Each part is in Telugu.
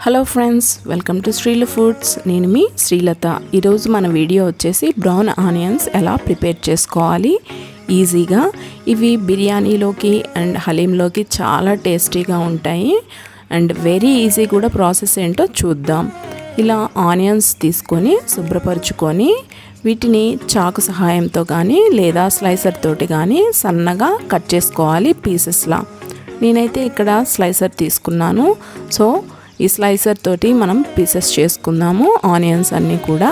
Hello friends, welcome to Srila foods. నేను మీ శ్రీలత. ఈరోజు మన వీడియో వచ్చేసి బ్రౌన్ ఆనియన్స్ ఎలా ప్రిపేర్ చేసుకోవాలి ఈజీగా. ఇవి బిర్యానీలోకి అండ్ హలీంలోకి చాలా టేస్టీగా ఉంటాయి అండ్ వెరీ ఈజీ కూడా. ప్రాసెస్ ఏంటో చూద్దాం. ఇలా ఆనియన్స్ తీసుకొని శుభ్రపరచుకొని వీటిని చాకు సహాయంతో కానీ లేదా స్లైసర్ తోటి కానీ సన్నగా కట్ చేసుకోవాలి పీసెస్లా. నేనైతే ఇక్కడ స్లైసర్ తీసుకున్నాను. సో ఈ స్లైసర్ తోటి మనం పీసెస్ చేసుకుందాము ఆనియన్స్ అన్నీ కూడా.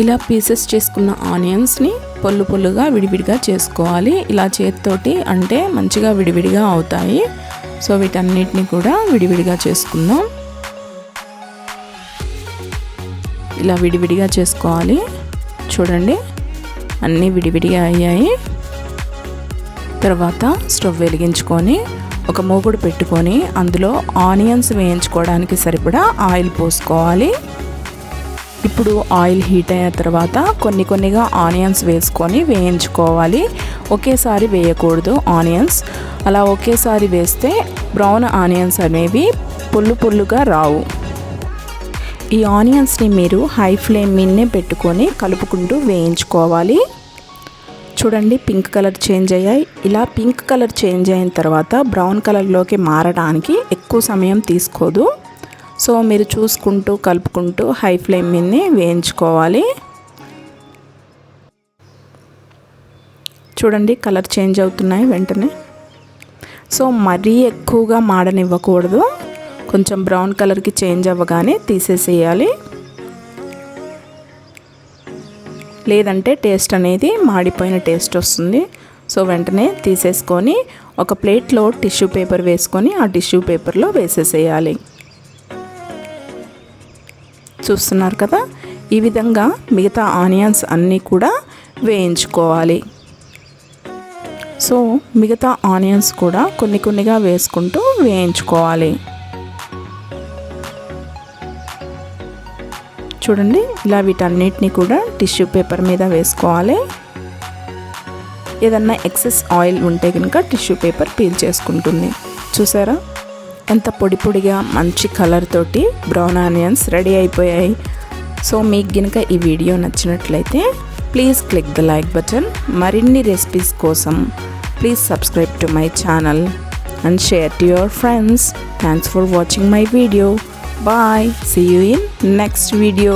ఇలా పీసెస్ చేసుకున్న ఆనియన్స్ని పొల్లు పొల్లుగా విడివిడిగా చేసుకోవాలి. ఇలా చేతితోటి అంటే మంచిగా విడివిడిగా అవుతాయి. సో వీటన్నిటిని కూడా విడివిడిగా చేసుకుందాం. ఇలా విడివిడిగా చేసుకోవాలి. చూడండి, అన్నీ విడివిడిగా అయ్యాయి. తర్వాత స్టవ్ వెలిగించుకొని ఒక మూకుడు పెట్టుకొని అందులో ఆనియన్స్ వేయించుకోవడానికి సరిపడా ఆయిల్ పోసుకోవాలి. ఇప్పుడు ఆయిల్ హీట్ అయిన తర్వాత కొన్నిగా ఆనియన్స్ వేసుకొని వేయించుకోవాలి. ఒకేసారి వేయకూడదు ఆనియన్స్. అలా ఒకేసారి వేస్తే బ్రౌన్ ఆనియన్స్ అనేవి పుల్లుగా రావు. ఈ ఆనియన్స్ని మీరు హై ఫ్లేమ్ మీదనే పెట్టుకొని కలుపుకుంటూ వేయించుకోవాలి. చూడండి, పింక్ కలర్ చేంజ్ అయ్యాయి. ఇలా పింక్ కలర్ చేంజ్ అయిన తర్వాత బ్రౌన్ కలర్లోకి మారడానికి ఎక్కువ సమయం తీసుకోదు. సో మీరు చూసుకుంటూ కలుపుకుంటూ హై ఫ్లేమ్ మీదనే వేయించుకోవాలి. చూడండి, కలర్ చేంజ్ అవుతున్నాయి వెంటనే. సో మరీ ఎక్కువగా మాడనివ్వకూడదు. కొంచెం బ్రౌన్ కలర్కి చేంజ్ అవ్వగానే తీసేసేయాలి. లేదంటే టేస్ట్ అనేది మాడిపోయిన టేస్ట్ వస్తుంది. సో వెంటనే తీసేసుకొని ఒక ప్లేట్లో టిష్యూ పేపర్ వేసుకొని ఆ టిష్యూ పేపర్లో వేసేసేయాలి. చూస్తున్నారు కదా, ఈ విధంగా మిగతా ఆనియన్స్ అన్నీ కూడా వేయించుకోవాలి. సో మిగతా ఆనియన్స్ కూడా కొన్నిగా వేసుకుంటూ వేయించుకోవాలి. చూడండి, ఇలా వీటన్నిటిని కూడా టిష్యూ పేపర్ మీద వేసుకోవాలి. ఏదన్నా ఎక్సెస్ ఆయిల్ ఉంటే కనుక టిష్యూ పేపర్ పీల్ చేసుకుంటుంది. చూసారా, ఎంత పొడిగా మంచి కలర్ తోటి బ్రౌన్ ఆనియన్స్ రెడీ అయిపోయాయి. సో మీకు కనుక ఈ వీడియో నచ్చినట్లయితే please click the like button. మరిన్ని రెసిపీస్ కోసం please subscribe to my channel and share to your friends. Thanks for watching my video. Bye. See you in next video.